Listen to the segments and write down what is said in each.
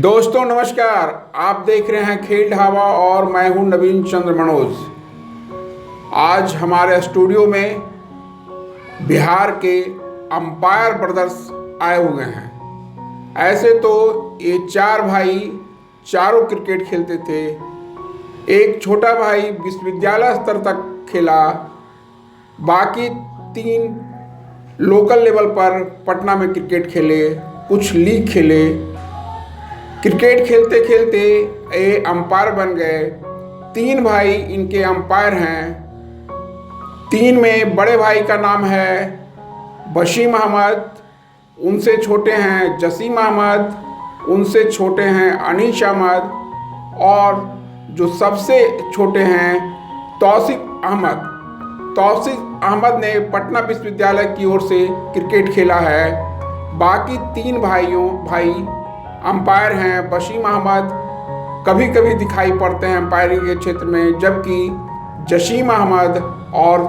दोस्तों नमस्कार, आप देख रहे हैं खेल ढाबा और मैं हूं नवीन चंद्र मनोज। आज हमारे स्टूडियो में बिहार के अंपायर ब्रदर्स आए हुए हैं। ऐसे तो ये चार भाई चारों क्रिकेट खेलते थे। एक छोटा भाई विश्वविद्यालय स्तर तक खेला, बाकी तीन लोकल लेवल पर पटना में क्रिकेट खेले, कुछ लीग खेले। क्रिकेट खेलते खेलते ये अंपायर बन गए। तीन भाई इनके अंपायर हैं। तीन में बड़े भाई का नाम है बशीम अहमद, उनसे छोटे हैं जसीम अहमद, उनसे छोटे हैं अनीश अहमद और जो सबसे छोटे हैं तौसीफ अहमद। तौसीफ अहमद ने पटना विश्वविद्यालय की ओर से क्रिकेट खेला है। बाकी तीन भाई अंपायर हैं। बशीम अहमद कभी कभी दिखाई पड़ते हैं अंपायरिंग के क्षेत्र में, जबकि जसीम अहमद और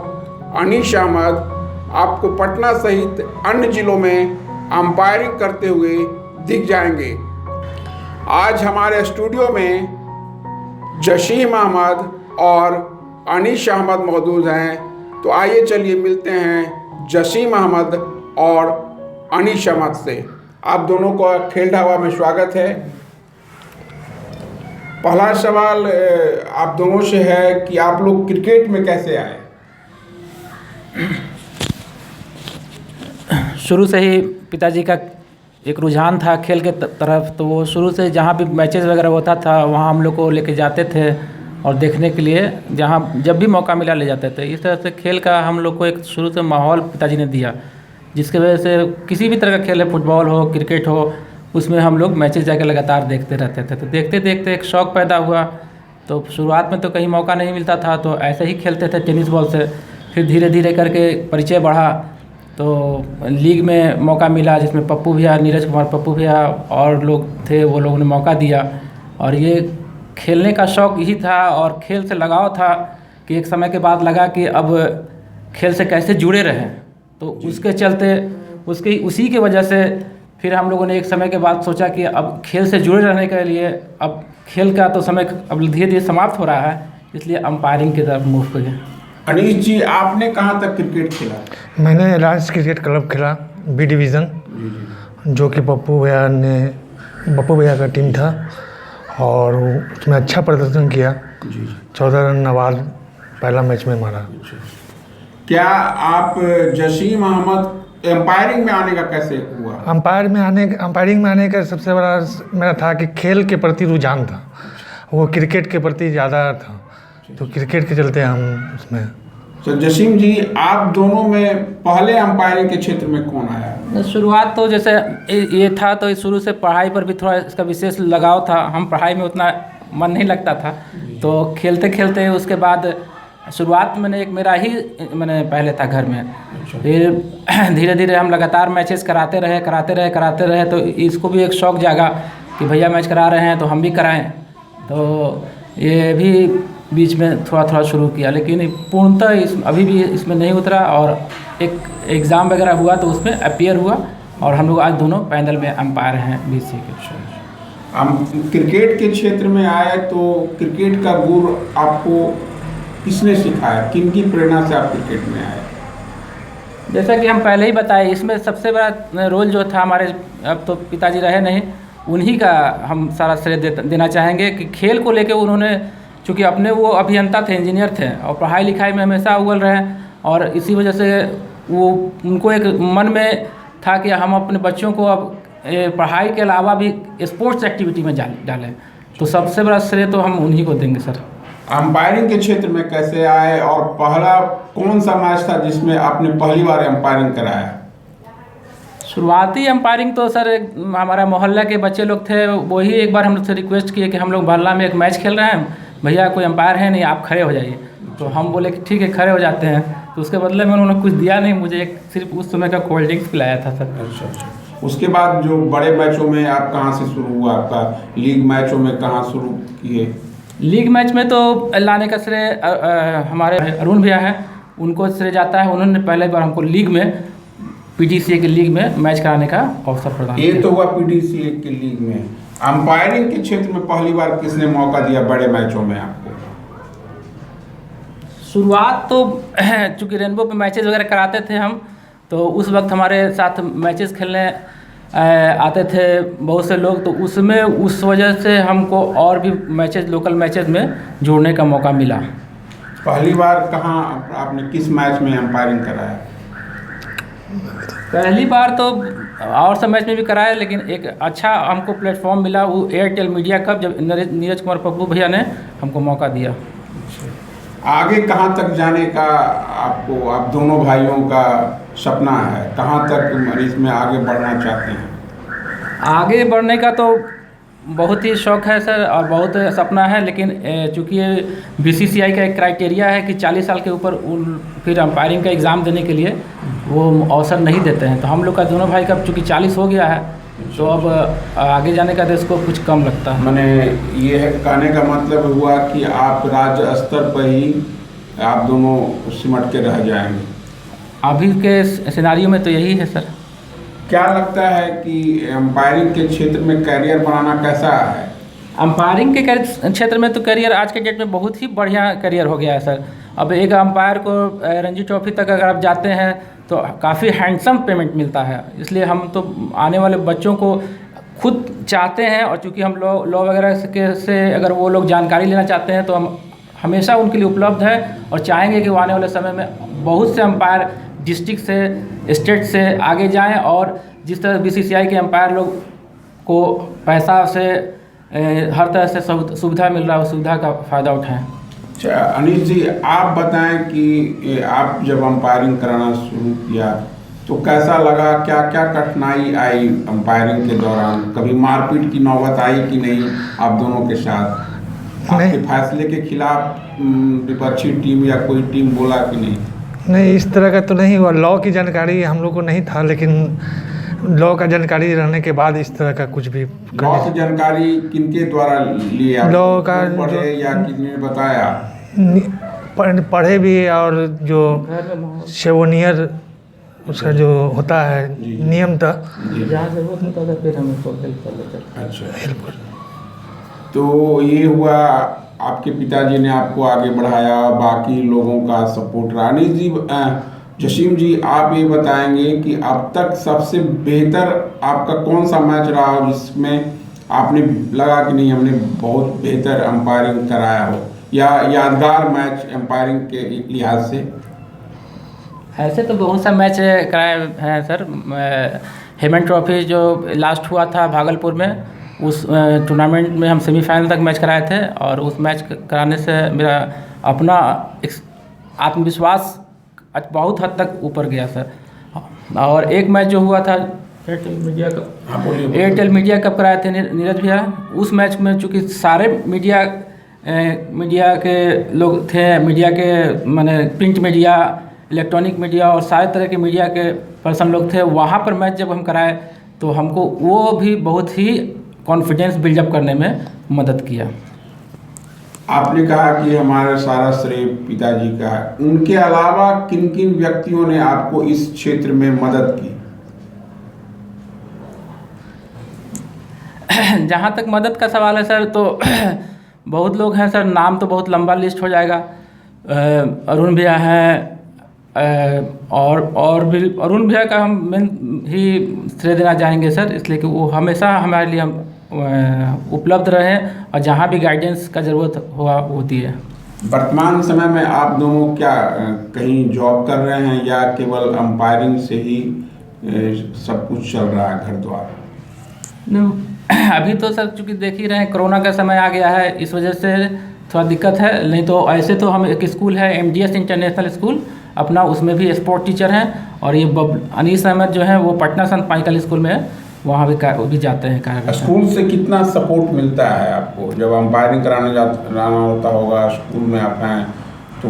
अनीश अहमद आपको पटना सहित अन्य जिलों में अंपायरिंग करते हुए दिख जाएंगे। आज हमारे स्टूडियो में जसीम अहमद और अनीश अहमद मौजूद हैं। तो आइए चलिए मिलते हैं जसीम अहमद और अनीश अहमद से। आप दोनों को खेल ढाबा में स्वागत है। पहला सवाल आप दोनों से है कि आप लोग क्रिकेट में कैसे आए? शुरू से ही पिताजी का एक रुझान था खेल के तरफ, तो वो शुरू से जहाँ भी मैचेस वगैरह होता था वहाँ हम लोग को लेके जाते थे और देखने के लिए जहाँ जब भी मौका मिला ले जाते थे। इस तरह से खेल का हम लोग को एक शुरू से माहौल पिताजी ने दिया, जिसकी वजह से किसी भी तरह का खेल है, फुटबॉल हो क्रिकेट हो, उसमें हम लोग मैचेस जाकर लगातार देखते रहते थे। तो देखते देखते एक शौक़ पैदा हुआ। तो शुरुआत में तो कहीं मौका नहीं मिलता था, तो ऐसे ही खेलते थे टेनिस बॉल से। फिर धीरे धीरे करके परिचय बढ़ा, तो लीग में मौका मिला, जिसमें पप्पू भैया, नीरज कुमार पप्पू भैया और लोग थे, वो लोगों ने मौका दिया। और ये खेलने का शौक़ यही था और खेल से लगाव था कि एक समय के बाद लगा कि अब खेल से कैसे जुड़े रहें। तो उसके चलते उसी के वजह से फिर हम लोगों ने एक समय के बाद सोचा कि अब खेल से जुड़े रहने के लिए अब खेल का तो समय अब धीरे धीरे समाप्त हो रहा है, इसलिए अंपायरिंग की तरफ मूव किए। अनीश जी, आपने कहाँ तक क्रिकेट खेला? मैंने राज्य क्रिकेट क्लब खेला, बी डिवीज़न, जो कि पप्पू भैया का टीम था और उसमें अच्छा प्रदर्शन किया। 14 रन नवाज पहला मैच में मारा। क्या आप जसीम अहमद एम्पायरिंग में आने का कैसे हुआ? अंपायरिंग में आने का सबसे बड़ा मेरा था कि खेल के प्रति रुझान था, वो क्रिकेट के प्रति ज़्यादा था, तो क्रिकेट के चलते हम उसमें। तो जसीम जी, आप दोनों में पहले अंपायरिंग के क्षेत्र में कौन आया? शुरुआत तो जैसे ये था, तो शुरू से पढ़ाई पर भी थोड़ा इसका विशेष लगाव था। हम पढ़ाई में उतना मन नहीं लगता था, तो खेलते खेलते उसके बाद शुरुआत मैंने पहले था घर में। फिर धीरे धीरे हम लगातार मैचेस कराते रहे, तो इसको भी एक शौक़ जागा कि भैया मैच करा रहे हैं तो हम भी कराएं। तो ये भी बीच में थोड़ा थोड़ा शुरू किया, लेकिन पूर्णतः अभी भी इसमें नहीं उतरा। और एक एग्ज़ाम वगैरह हुआ तो उसमें अपीयर हुआ और हम लोग आज दोनों पैनल में अंपायर हैं BC के। हम क्रिकेट के क्षेत्र में आए तो क्रिकेट का गुर आपको किसने सिखाया? किन की प्रेरणा से आप क्रिकेट में आए? जैसा कि हम पहले ही बताए, इसमें सबसे बड़ा रोल जो था हमारे, अब तो पिताजी रहे नहीं, उन्हीं का हम सारा श्रेय देना चाहेंगे कि खेल को लेके उन्होंने, चूँकि अपने वो अभियंता थे, इंजीनियर थे और पढ़ाई लिखाई में हमेशा अव्वल रहे, और इसी वजह से वो उनको एक मन में था कि हम अपने बच्चों को अब पढ़ाई के अलावा भी स्पोर्ट्स एक्टिविटी में डालें। तो सबसे बड़ा श्रेय तो हम उन्हीं को देंगे सर। अंपायरिंग के क्षेत्र में कैसे आए और पहला कौन सा मैच था जिसमें आपने पहली बार अंपायरिंग कराया? शुरुआती अंपायरिंग तो सर हमारा मोहल्ला के बच्चे लोग थे, वही एक बार हम लोग से रिक्वेस्ट किए कि हम लोग मोहल्ला में एक मैच खेल रहे हैं, भैया कोई अंपायर है नहीं, आप खड़े हो जाइए। तो हम बोले कि ठीक है खड़े हो जाते हैं। तो उसके बदले में उन्होंने कुछ दिया नहीं, मुझे एक सिर्फ उस समय का कोल्ड ड्रिंक्स पिलाया था सर। अच्छा। उसके बाद जो बड़े मैचों में आप कहाँ से शुरू हुआ आपका? लीग मैचों में कहाँ शुरू किए? लीग मैच में तो लाने का श्रेय हमारे अरुण भैया हैं, उनको श्रेय जाता है। उन्होंने पहले बार हमको लीग में पीटीसीए की लीग में मैच कराने का अवसर प्रदान ये किया। तो हुआ पीटीसीए की लीग में। अंपायरिंग के क्षेत्र में पहली बार किसने मौका दिया बड़े मैचों में आपको? शुरुआत तो चूँकि रेनबो पे मैचेस वगैरह कराते थे हम, तो उस वक्त हमारे साथ मैचेस खेलने आते थे बहुत से लोग, तो उसमें उस वजह से हमको और भी मैचेस, लोकल मैचेस में जोड़ने का मौका मिला। पहली बार कहाँ आपने किस मैच में अंपायरिंग कराया? पहली बार तो और सब मैच में भी कराया, लेकिन एक अच्छा हमको प्लेटफॉर्म मिला वो एयरटेल मीडिया कप, जब नीरज कुमार पप्पू भैया ने हमको मौका दिया। आगे कहाँ तक जाने का आपको, आप दोनों भाइयों का सपना है? कहाँ तक इसमें आगे बढ़ना चाहते हैं? आगे बढ़ने का तो बहुत ही शौक़ है सर, और बहुत सपना है, लेकिन चूँकि बीसीसीआई का एक क्राइटेरिया है कि 40 साल के ऊपर फिर अंपायरिंग का एग्ज़ाम देने के लिए वो अवसर नहीं देते हैं। तो हम लोग का दोनों भाई का चूँकि 40 हो गया है, तो अब आगे जाने का तो इसको कुछ कम लगता है। मैंने ये कहने का मतलब हुआ कि आप राज्य स्तर पर ही आप दोनों सिमट के रह जाएंगे। अभी के सिनारियो में तो यही है सर। क्या लगता है कि अंपायरिंग के क्षेत्र में करियर बनाना कैसा है? अंपायरिंग के क्षेत्र में तो करियर आज के डेट में बहुत ही बढ़िया करियर हो गया है सर। अब एक अंपायर को रणजी ट्रॉफी तक अगर आप जाते हैं तो काफ़ी हैंडसम पेमेंट मिलता है, इसलिए हम तो आने वाले बच्चों को खुद चाहते हैं, और चूँकि हम लॉ वगैरह से अगर वो लोग जानकारी लेना चाहते हैं तो हम हमेशा उनके लिए उपलब्ध है, और चाहेंगे कि वो आने वाले समय में बहुत से अंपायर डिस्ट्रिक्ट से, स्टेट से आगे जाएं, और जिस तरह बीसीसीआई के अंपायर लोग को पैसा से हर तरह से सुविधा मिल रहा है, उस सुविधा का फ़ायदा उठाएं। अच्छा अनिल जी, आप बताएं कि आप जब अंपायरिंग कराना शुरू किया तो कैसा लगा? क्या क्या कठिनाई आई अंपायरिंग के दौरान? कभी मारपीट की नौबत आई कि नहीं आप दोनों के साथ? आपके फैसले के खिलाफ विपक्षी टीम या कोई टीम बोला कि नहीं? नहीं, इस तरह का तो नहीं हुआ। लॉ की जानकारी हम लोग को नहीं था, लेकिन लॉ का जानकारी रहने के बाद इस तरह का कुछ भी लॉ की जानकारी किनके द्वारा लिया? लॉ का पढ़े या किसने बताया? पढ़े भी, और जो सेवोनियर उसका जो होता है नियम था, जहाँ ज़रूरत होता था फिर हम उसको हेल्प कर लेते थे। अच्छा, हेल्प कर। तो ये हुआ, आपके पिताजी ने आपको आगे बढ़ाया, बाकी लोगों का सपोर्ट रहा। अनिल जी, जसीम जी, आप ये बताएंगे कि अब तक सबसे बेहतर आपका कौन सा मैच रहा जिसमें आपने लगा कि नहीं हमने बहुत बेहतर अंपायरिंग कराया हो, या यादगार मैच अंपायरिंग के लिहाज से? ऐसे तो बहुत सा मैच कराए हैं सर। हेमन ट्रॉफी जो लास्ट हुआ था भागलपुर में, उस टूर्नामेंट में हम सेमीफाइनल तक मैच कराए थे, और उस मैच कराने से मेरा अपना आत्मविश्वास बहुत हद तक ऊपर गया सर। और एक मैच जो हुआ था एयरटेल मीडिया कप कराए थे नीरज भैया, उस मैच में चूँकि सारे मीडिया के लोग थे, मीडिया के माने प्रिंट मीडिया, इलेक्ट्रॉनिक मीडिया और सारे तरह के मीडिया के पर्सन लोग थे, वहाँ पर मैच जब हम कराए तो हमको वो भी बहुत ही कॉन्फिडेंस बिल्डअप करने में मदद किया। आपने कहा कि हमारा सारा श्रेय पिताजी का है, उनके अलावा किन किन व्यक्तियों ने आपको इस क्षेत्र में मदद की? जहाँ तक मदद का सवाल है सर, तो बहुत लोग हैं सर, नाम तो बहुत लंबा लिस्ट हो जाएगा। अरुण भैया हैं, और भी अरुण भैया का हम मेन ही श्रेय देना चाहेंगे सर, इसलिए कि वो हमेशा हमारे लिए उपलब्ध रहे, और जहाँ भी गाइडेंस का ज़रूरत हुआ होती है। वर्तमान समय में आप दोनों क्या कहीं जॉब कर रहे हैं, या केवल अंपायरिंग से ही सब कुछ चल रहा है घर द्वार? अभी तो सर चूँकि देख ही रहे हैं कोरोना का समय आ गया है, इस वजह से थोड़ा दिक्कत है। नहीं तो ऐसे तो हम एक स्कूल है MDS इंटरनेशनल स्कूल अपना, उसमें भी स्पोर्ट टीचर हैं, और ये अनीस अहमद जो हैं वो पटना संत पाइकल स्कूल में है, वहाँ भी जाते हैं कार्य। स्कूल से कितना सपोर्ट मिलता है आपको? जब अंपायरिंग कराने जाना होता होगा, स्कूल में आप हैं, तो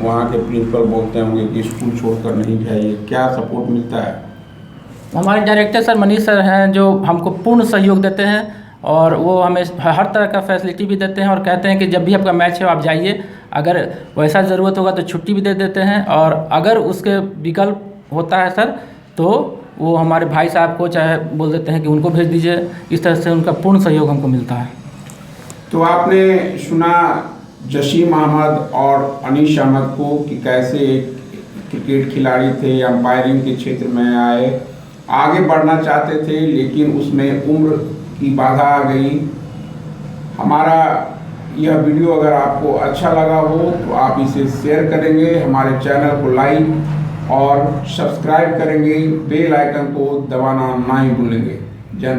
वहाँ के प्रिंसिपल बोलते होंगे कि स्कूल छोड़कर नहीं जाइए, क्या सपोर्ट मिलता है? हमारे डायरेक्टर सर मनीष सर हैं, जो हमको पूर्ण सहयोग देते हैं, और वो हमें हर तरह का फैसिलिटी भी देते हैं, और कहते हैं कि जब भी आपका मैच है आप जाइए, अगर वैसा ज़रूरत होगा तो छुट्टी भी दे देते हैं, और अगर उसके विकल्प होता है सर तो वो हमारे भाई साहब को चाहे बोल देते हैं कि उनको भेज दीजिए। इस तरह से उनका पूर्ण सहयोग हमको मिलता है। तो आपने सुना जसीम अहमद और अनीश अहमद को कि कैसे एक क्रिकेट खिलाड़ी थे, अंपायरिंग के क्षेत्र में आए, आगे बढ़ना चाहते थे लेकिन उसमें उम्र की बाधा आ गई। हमारा यह वीडियो अगर आपको अच्छा लगा हो तो आप इसे शेयर करेंगे, हमारे चैनल को लाइक और सब्सक्राइब करेंगे, बेल आइकन को दबाना ना ही भूलेंगे। जय